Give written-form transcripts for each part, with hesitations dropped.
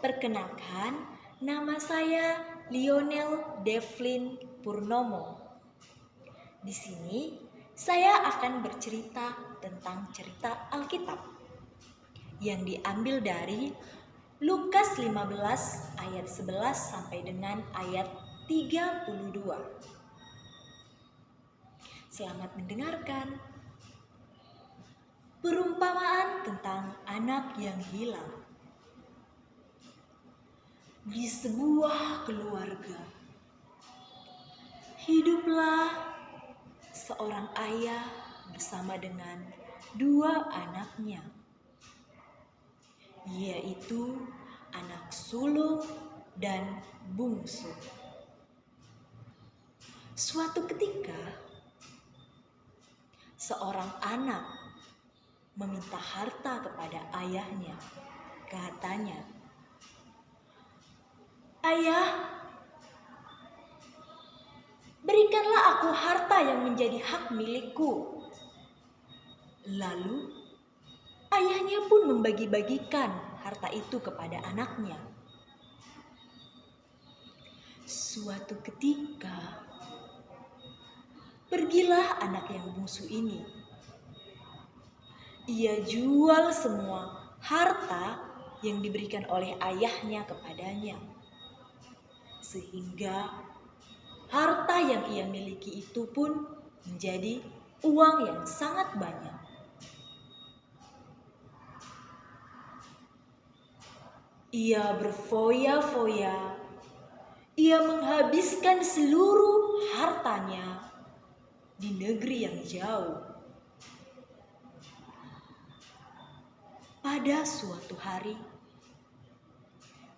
Perkenalkan, nama saya Lionel Devlin Purnomo. Di sini saya akan bercerita tentang cerita Alkitab yang diambil dari Lukas 15 ayat 11 sampai dengan ayat 32. Selamat mendengarkan. Perumpamaan tentang anak yang hilang. Di sebuah keluarga, hiduplah seorang ayah bersama dengan dua anaknya, yaitu anak sulung dan bungsu. Suatu ketika, seorang anak meminta harta kepada ayahnya. Katanya, "Ayah, berikanlah aku harta yang menjadi hak milikku." Lalu, ayahnya pun membagi-bagikan harta itu kepada anaknya. Suatu ketika, pergilah anak yang bungsu ini. Ia jual semua harta yang diberikan oleh ayahnya kepadanya. Sehingga harta yang ia miliki itu pun menjadi uang yang sangat banyak. Ia berfoya-foya, ia menghabiskan seluruh hartanya di negeri yang jauh. Pada suatu hari,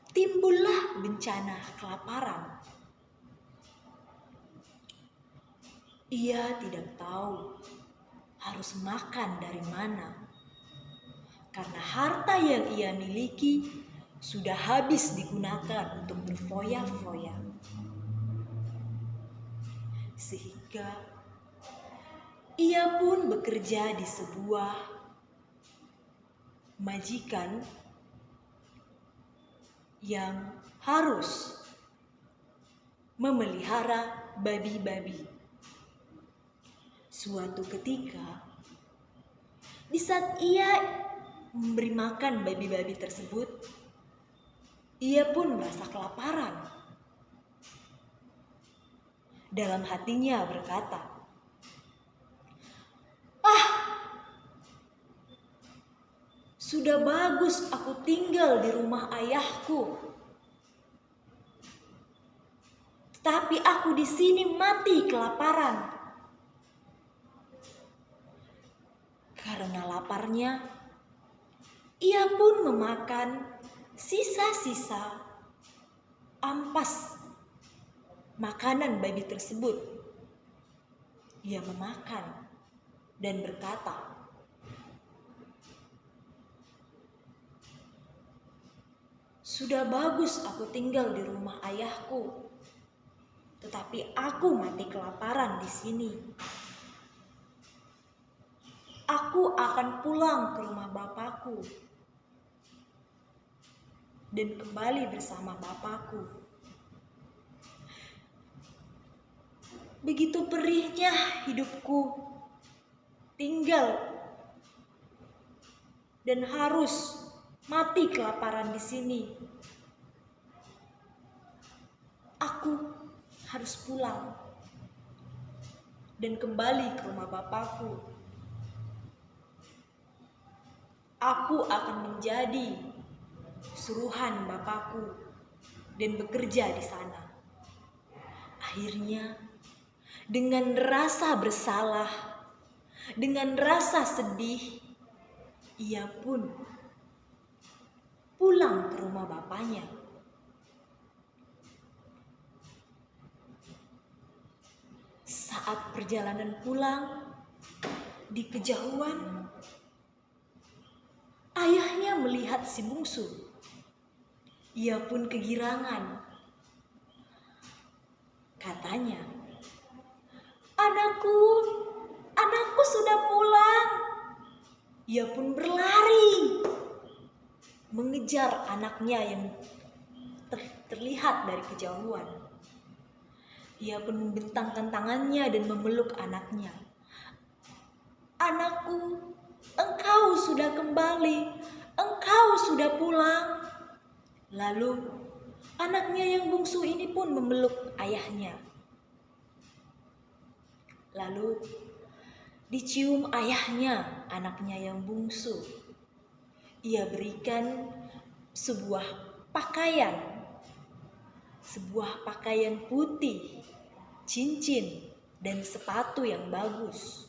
timbullah bencana kelaparan. Ia tidak tahu harus makan dari mana, karena harta yang ia miliki sudah habis digunakan untuk berfoya-foya. Sehingga ia pun bekerja di sebuah majikan yang harus memelihara babi-babi. Suatu ketika, di saat ia memberi makan babi-babi tersebut, ia pun merasa kelaparan. Dalam hatinya berkata, "Sudah bagus aku tinggal di rumah ayahku. Tetapi aku di sini mati kelaparan." Karena laparnya, ia pun memakan sisa-sisa ampas makanan babi tersebut. Ia memakan dan berkata, "Sudah bagus aku tinggal di rumah ayahku, tetapi aku mati kelaparan di sini. Aku akan pulang ke rumah bapakku dan kembali bersama bapakku." Begitu perihnya hidupku tinggal dan harus mati kelaparan di sini. Aku harus pulang dan kembali ke rumah bapakku. Aku akan menjadi suruhan bapakku dan bekerja di sana. Akhirnya, dengan rasa bersalah, dengan rasa sedih, ia pun pulang ke rumah bapaknya. Saat perjalanan pulang, di kejauhan, ayahnya melihat si bungsu. Ia pun kegirangan. Katanya, anakku sudah pulang." Ia pun berlari mengejar anaknya yang terlihat dari kejauhan. Ia pun membentangkan tangannya dan memeluk anaknya. "Anakku, engkau sudah kembali, engkau sudah pulang." Lalu anaknya yang bungsu ini pun memeluk ayahnya. Lalu dicium ayahnya, anaknya yang bungsu. Ia berikan sebuah pakaian putih, cincin, dan sepatu yang bagus.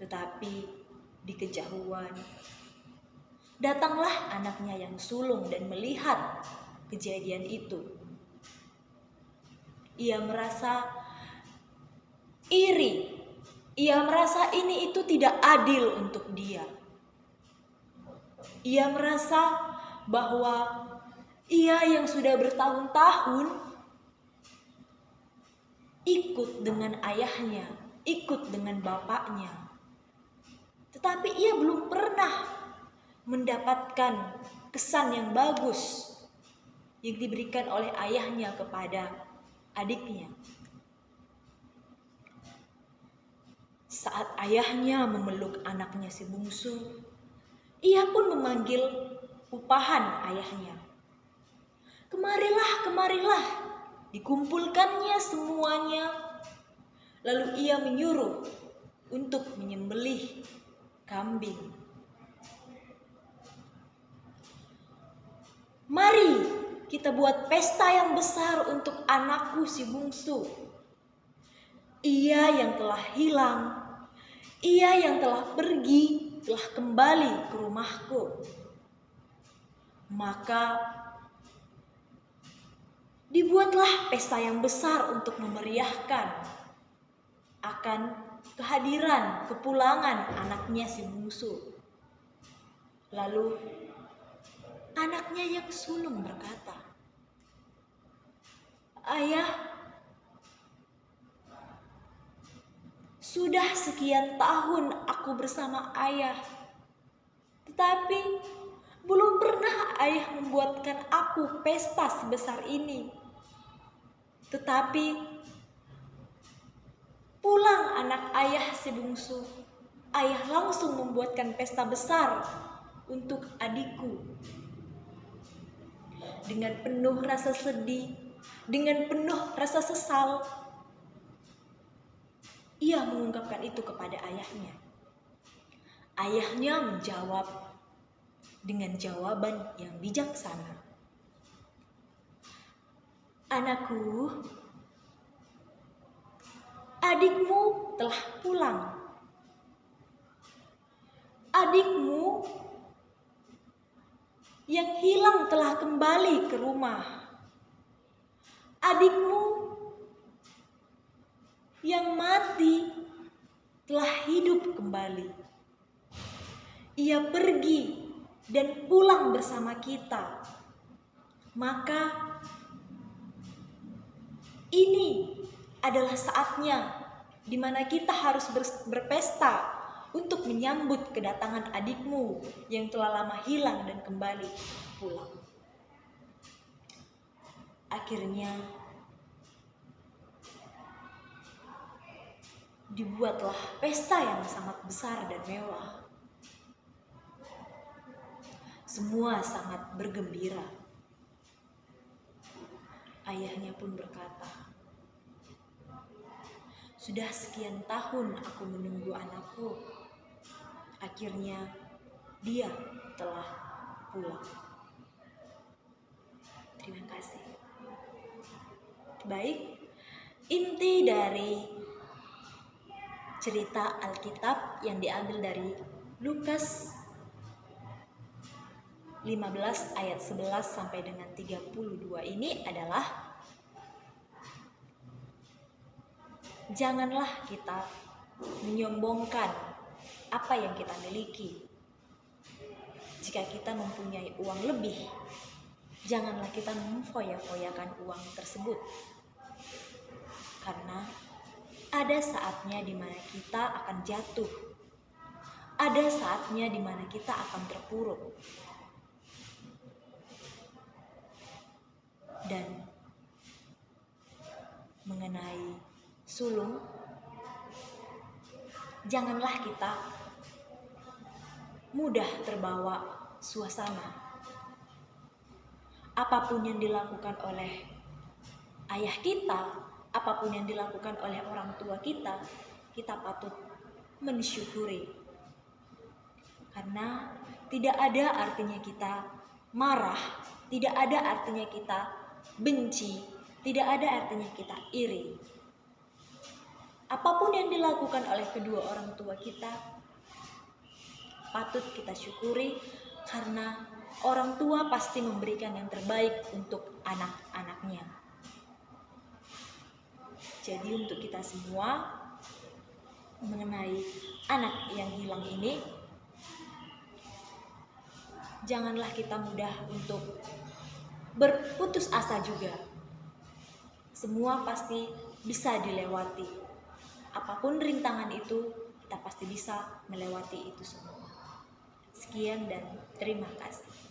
Tetapi di kejauhan datanglah anaknya yang sulung dan melihat kejadian itu. Ia merasa iri. Ia merasa ini itu tidak adil untuk dia. Ia merasa bahwa ia yang sudah bertahun-tahun ikut dengan ayahnya, ikut dengan bapaknya. Tetapi ia belum pernah mendapatkan kesan yang bagus yang diberikan oleh ayahnya kepada adiknya. Saat ayahnya memeluk anaknya si bungsu, ia pun memanggil upahan ayahnya. "Kemarilah, kemarilah." Dikumpulkannya semuanya. Lalu ia menyuruh untuk menyembelih kambing. "Mari kita buat pesta yang besar untuk anakku si bungsu. Ia yang telah hilang, ia yang telah pergi, telah kembali ke rumahku." Maka dibuatlah pesta yang besar untuk memeriahkan akan kehadiran, kepulangan anaknya si bungsu. Lalu anaknya yang sulung berkata, "Ayah, sudah sekian tahun aku bersama ayah, tetapi belum pernah ayah membuatkan aku pesta sebesar ini. Tetapi pulang anak ayah si bungsu, ayah langsung membuatkan pesta besar untuk adikku." Dengan penuh rasa sedih, dengan penuh rasa sesal, ia mengungkapkan itu kepada ayahnya. Ayahnya menjawab dengan jawaban yang bijaksana. "Anakku, adikmu telah pulang. Adikmu yang hilang telah kembali ke rumah. Adikmu yang mati telah hidup kembali. Ia pergi dan pulang bersama kita. Maka ini adalah saatnya di mana kita harus berpesta untuk menyambut kedatangan adikmu yang telah lama hilang dan kembali pulang." Akhirnya dibuatlah pesta yang sangat besar dan mewah. Semua sangat bergembira. Ayahnya pun berkata, "Sudah sekian tahun aku menunggu anakku. Akhirnya dia telah pulang." Terima kasih. Baik, inti dari cerita Alkitab yang diambil dari Lukas 15 ayat 11 sampai dengan 32 ini adalah janganlah kita menyombongkan apa yang kita miliki. Jika kita mempunyai uang lebih, janganlah kita memfoya-foyakan uang tersebut. Karena ada saatnya di mana kita akan jatuh. Ada saatnya di mana kita akan terpuruk. Dan mengenai sulung, janganlah kita mudah terbawa suasana. Apapun yang dilakukan oleh ayah kita, apapun yang dilakukan oleh orang tua kita, kita patut mensyukuri. Karena tidak ada artinya kita marah, tidak ada artinya kita benci, tidak ada artinya kita iri. Apapun yang dilakukan oleh kedua orang tua kita, patut kita syukuri, karena orang tua pasti memberikan yang terbaik untuk anak-anaknya. Jadi untuk kita semua, mengenai anak yang hilang ini, janganlah kita mudah untuk berputus asa juga. Semua pasti bisa dilewati. Apapun rintangan itu, kita pasti bisa melewati itu semua. Sekian dan terima kasih.